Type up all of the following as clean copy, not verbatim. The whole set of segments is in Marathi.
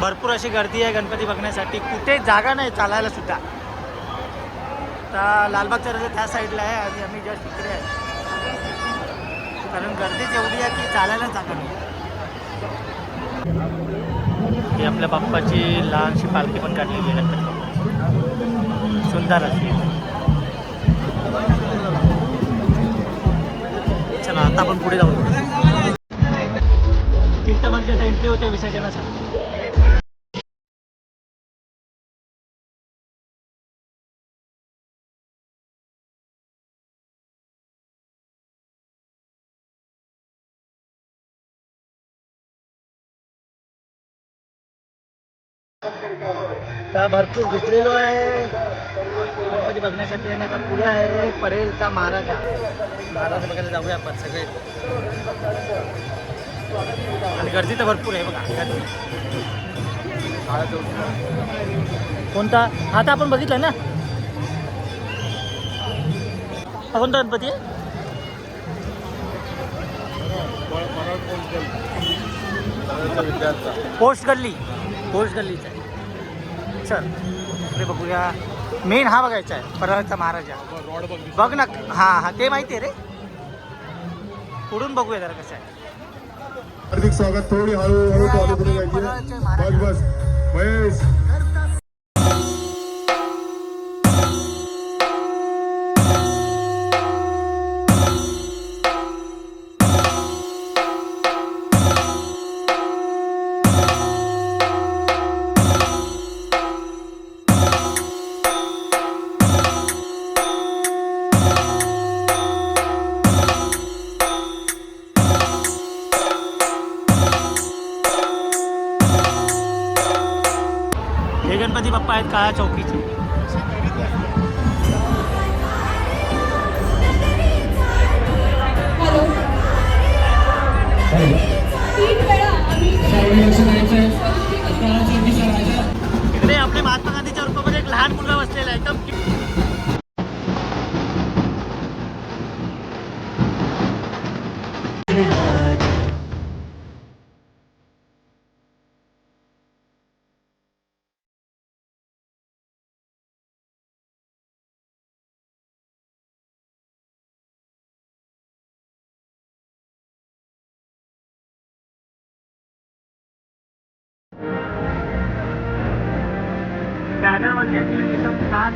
भरपूर अशी गर्दी आहे गणपती बघण्यासाठी, कुठे जागा नाही चालायला सुद्धा. आता लालबागच्या रस्त्याच्या त्या साईडला आहे आणि आम्ही जस्ट इकडे आहे, कारण गर्दीच एवढी आहे की चालायला जागा नाही. ही आपल्या बाप्पाची लहानशी पालखी पण काढलेली आहे गणपती बाप्पाची, सुंदर अशी. चला आता आपण पुढे जाऊ. तीर्थमंदिरात एंट्री होते विसर्जनासाठी. आता भरपूर घुसलेलो आहे गणपती बघण्यासाठी. आणि आता पुढे आहे परेलचा महाराजा. महाराज बघायला जाऊया आपण सगळे. आणि गर्दी तर भरपूर आहे बघा. कोणता हा तर आपण बघितलं ना, हा कोणता गणपती आहे? पोस्ट गल्लीचा आहे. चल इकडे बघूया. मेन हा बघायचा आहे, परळचा महाराजा. बघ ना, हा ते माहिती आहे रे. पुढून बघूया जरा कसं आहे. हार्दिक स्वागत. थोडी हळूहळू चालू करू पाहिजे. बस महेश. हे गणपती बाप्पा आहेत काळ्या चौकीचे. इकडे आपले महात्मा गांधीच्या रूपामध्ये एक लहान मुलगा बसलेला आहे एकदम. बॅनरवरती एकदम छान.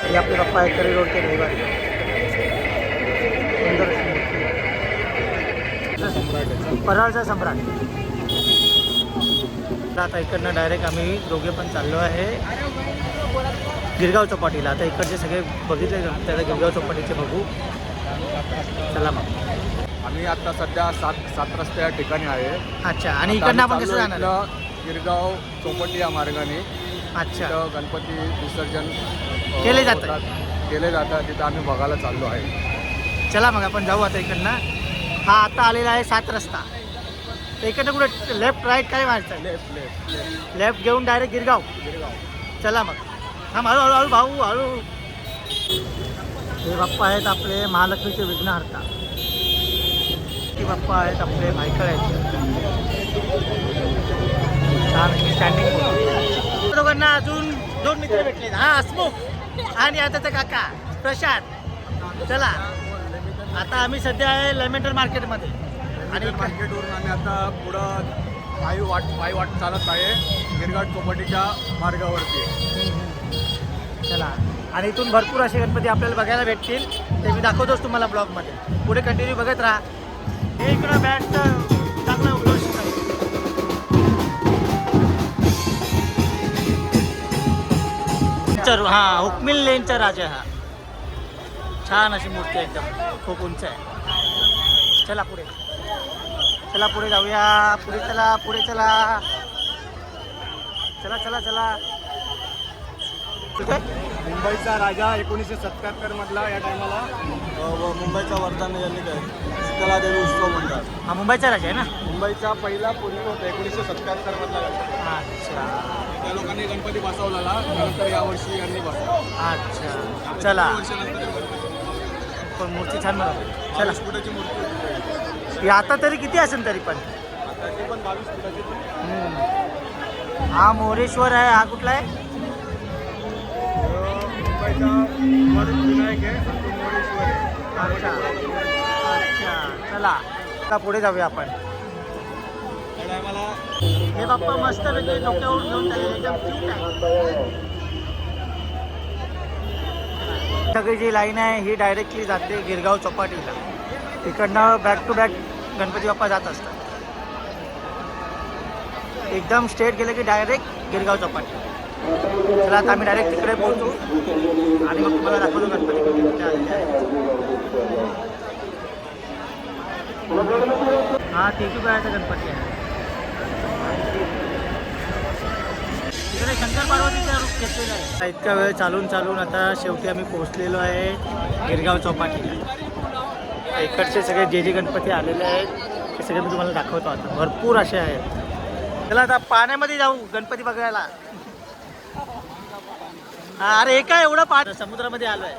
ये आपले पप्पा आहेत तरी रोडचे रविवारी. परळचा सम्राट. आता इकडनं डायरेक्ट आम्ही दोघे पण चाललो आहे गिरगाव चौपाटीला. आता इकडचे सगळे बघितले त्याला गिरगाव चौपाटीचे बघू. चला मग. आम्ही आता सध्या सात रस्ते या ठिकाणी आहे. अच्छा, आणि इकडनं आपण कसं जाणार? इथलं गिरगाव चौपटी या मार्गाने अच्छा, तिथं गणपती विसर्जन केले जातं. केले जातं. तिथं आम्ही बघायला चाललो आहे. चला मग आपण जाऊ आता इकडनं. हा आता आलेला आहे 7 रस्ता. तर इकडनं कुठे लेफ्ट राईट काय मारायचं? लेफ्ट घेऊन डायरेक्ट गिरगाव. चला मग. हा हळू भाऊ हळू. हे बाप्पा आहेत आपले महालक्ष्मीचे विघ्नहर्ता. हे बाप्पा आहेत आपले भायखळ्याचे. छान स्टँडिंग. दोघांना अजून 2 मित्र भेटले. हा हसमुख आणि आता काका प्रशांत. चला आता आम्ही सध्या आहे लेमेंटर मार्केटमध्ये. आणि मार्केटवरून आम्ही आता पुढं पायी वाट चालत आहे गिरगाव चौपाटीच्या मार्गावरती. चला, आणि इथून भरपूर असे गणपती आपल्याला बघायला भेटतील. ते मी दाखवतोच तुम्हाला ब्लॉगमध्ये. पुढे कंटिन्यू बघत राहा. हे इकडं बॅटचं चांगलं उद्घोषित आहे. हा हुकमिल लेनचा राजा. हा छान अशी मूर्ती आहे, एकदम खूप उंच आहे. चला पुढे. चला पुढे जाऊया. पुढे चला, पुढे चला. चला चला चला. कुठे? मुंबईचा राजा 1977 मधला या टायमाला मुंबईचा वर्धन यांनी शीतला देवी उत्सव म्हणतात. हा मुंबईचा राजा आहे ना. मुंबईचा पहिला पूर्वी होता 1977 मधला. अच्छा, त्या लोकांनी गणपती बसवलेला. त्यानंतर यावर्षी यांनी बसवला. अच्छा. चला, पण मूर्ती छान बनवली. चला, फुटाची मूर्ती ही आता तरी किती असेल तरी पण? आता ती पण 22 फुटाची. हा मोरेश्वर आहे. हा कुठला आहे? मुंबईचा विनायक आहे. मोरेश्वर आहे. अच्छा अच्छा. चला आता पुढे जाऊया आपण. त्या टायमाला हे बाप्पा मस्त पैकी डोक्यावर घेऊन चालले. एकदम cute आहे. सगळी जी लाईन आहे ही डायरेक्टली जाते गिरगाव चौपाटीला. तिकडनं back to back Ganpati Bappa जात असतात. एकदम स्ट्रेट गेले की डायरेक्ट गिरगाव चौपाटी. चला आता आम्ही डायरेक्ट तिकडे पोहोचू आणि मग तुम्हाला दाखवतो गणपती कुठे आलेले आहेत. हा तेजूबाईचा गणपती आहे. तिकडे शंकर पार्वतीचा रूप घेतलेला आहे. इतका वेळ चालून आता शेवटी आम्ही पोहोचलेलो आहे गिरगाव चौपाटीला. इकडचे सगळे जे गणपती आलेले आहेत ते सगळे मी तुम्हाला दाखवतो. आता भरपूर असे आहेत. चला आता पाण्यामध्ये जाऊ गणपती बघायला. अरे हे काय एवढं पाणी? समुद्रामध्ये आलो आहे.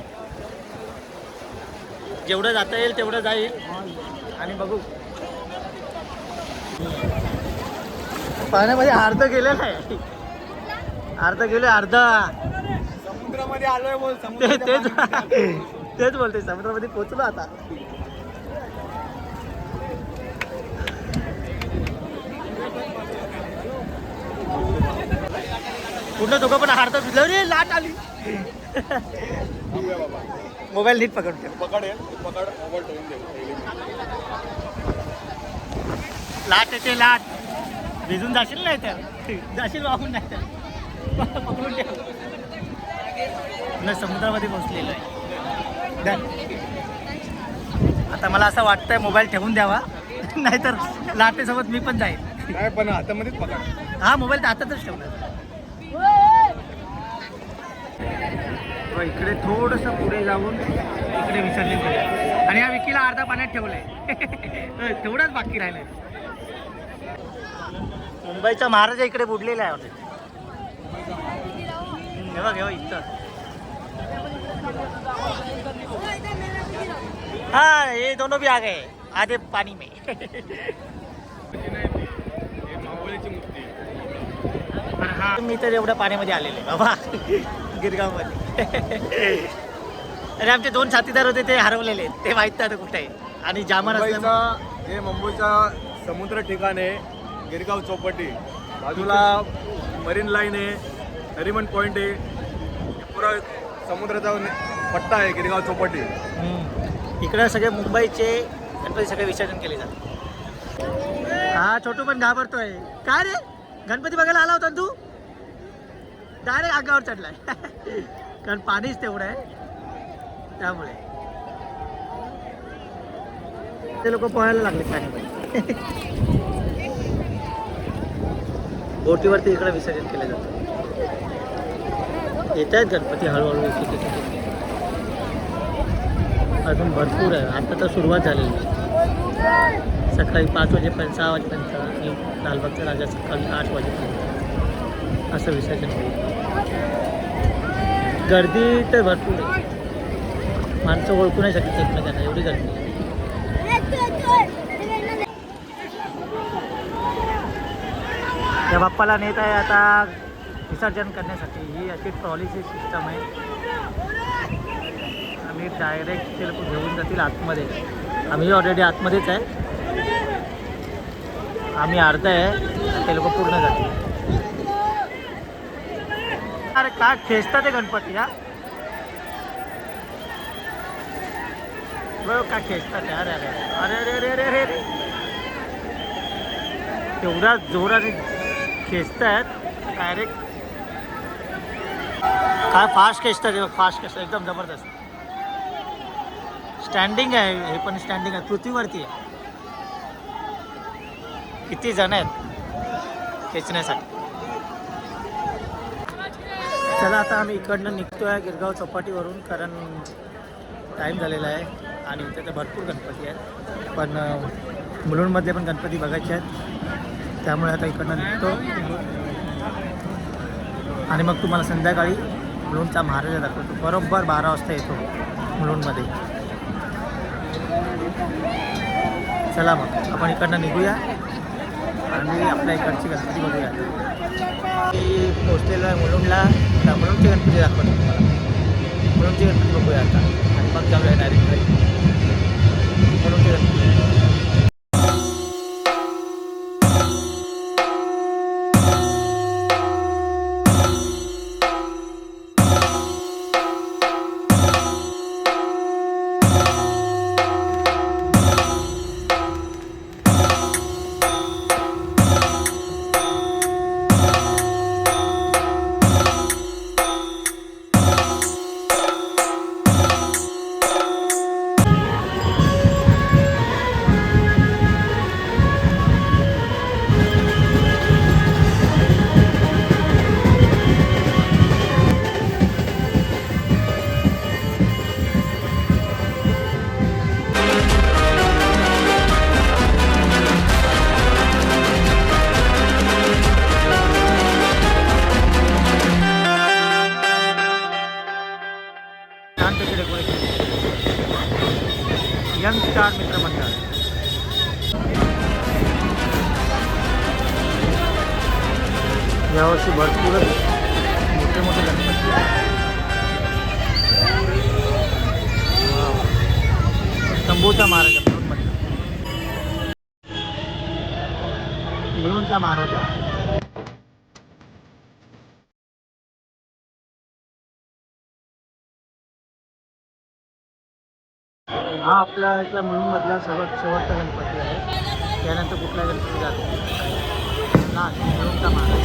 जेवढं जाता येईल तेवढं जाईल आणि बघू. पाण्यामध्ये अर्ध गेलेलं आहे. अर्ध गेले. समुद्रामध्ये आलोय बोल. तेच बोलते. समुद्रामध्ये पोहोचलो आता. पूर्ण दोघं पण हारतात. रे लाट आली. मोबाईल नीट पकड. पकड मोबाईल ठेवून दे. लाट येते. लाट भिजून जाशील नाही तर. जाशील वाहून नाही तर. पकडून ठेव. समुद्रामध्ये पोहोचलेलं आहे. आता मला असं वाटतंय मोबाईल ठेवून द्यावा नाहीतर लाटेसोबत मी पण जाईल. नाही पण हातामध्येच पकड. हा मोबाईल तर हातातच ठेवला. इकडे थोडंसं पुढे जाऊन इकडे विसर्जन केलं आणि या विकीला अर्धा पाण्यात ठेवलंय. तेवढंच बाकी राहिलंय. मुंबईचा महाराजा इकडे बुडलेला आहे. हे बघ इथं. हाँ ये दोनों भी आ गए आधे पानी में. हा मी तर एवढ्या पाण्यामध्ये आलेले बाबा गिरगावमध्ये. अरे आमचे 2 साथीदार होते ते हरवलेले. ते माहीत नाही कुठे आहे. आणि जामन हे मुंबईचा समुद्र ठिकाण आहे गिरगाव चौपाटी. बाजूला मरीन लाईन आहे. नरिमन पॉईंट आहे. पुरा समुद्राचा पट्टा आहे गिरगाव चौपाटी. इकडे सगळे मुंबईचे गणपती सगळे विसर्जन केले जातात. हा छोटू पण घाबरतोय. काय रे गणपती बघायला आला होता तू? डायरेक्ट आगावर चढलाय. कारण पाणीच तेवढं आहे त्यामुळे ते लोक पोहायला लागले पाण्यामध्ये. बोटीवरती इकडे विसर्जन केलं जातं. येत आहेत गणपती हळूहळू एक एक. अजून भरपूर आहे. आता तर सुरुवात झालेली आहे. सकाळी 5 वाजेपर्यंत 6 वाजेपर्यंत आणि लालबागचा राजा सकाळी 8 वाजेपर्यंत असं विसर्जन होईल. गर्दी तर भरपूर आहे. माणसं ओळखू नाही शकत एकमेकांना एवढी गर्दी आहे. त्या बाप्पाला नेत आहे आता विसर्जन करण्यासाठी. ही अशी ट्रॉलीची सिस्टम आहे आणि डायरेक्ट ते लोक घेऊन जातील आतमध्ये. आम्ही ऑलरेडी आतमध्येच आहे. आम्ही अर्ध आहे, ते लोक पूर्ण जातील. अरे काय खेचतात ते गणपती हा बघ काय खेचतात. अरे अरे अरे अरे अरे अरे अरे तेवढा जोराने खेचतायत डायरेक्ट. काय फास्ट खेचतात, फास्ट खेचतात एकदम जबरदस्त. स्टँडिंग आहे हे पण, स्टँडिंग आहे पृथ्वीवरती आहे. किती जण आहेत खेचण्यासाठी. चला आता आम्ही इकडनं निघतो आहे गिरगाव चौपाटीवरून, कारण टाईम झालेला आहे आणि इथे तर भरपूर गणपती आहेत. पण मुलुंडमधले पण गणपती बघायचे आहेत, त्यामुळे आता इकडनं निघतो आणि मग तुम्हाला संध्याकाळी मुलुंडचा महाराजा दाखवतो. बरोबर 12 वाजता येतो मुलुंडमध्ये. चला मग आपण इकडनं निघूया आणि आपल्या इकडची गणपती बघूया. मी पोचलेलो आहे मुलुंडला. आता मुलुंडची गणपती दाखवतो तुम्हाला. मुलुंडची गणपती बघूया आता आणि मग जाऊया डायरेक्ट मुलुंडची गणपती. यंग स्टार मित्रमंडळ. यावर्षी भरपूरच मोठे मोठे गणपती. शंभूचा महाराजा मुलुंडचा महाराजा. हा आपला इथला मुलुंडमधला शेवटचा गणपती आहे. त्यानंतर कुठला गणपती जातो ना मुलुंडचा महाराज.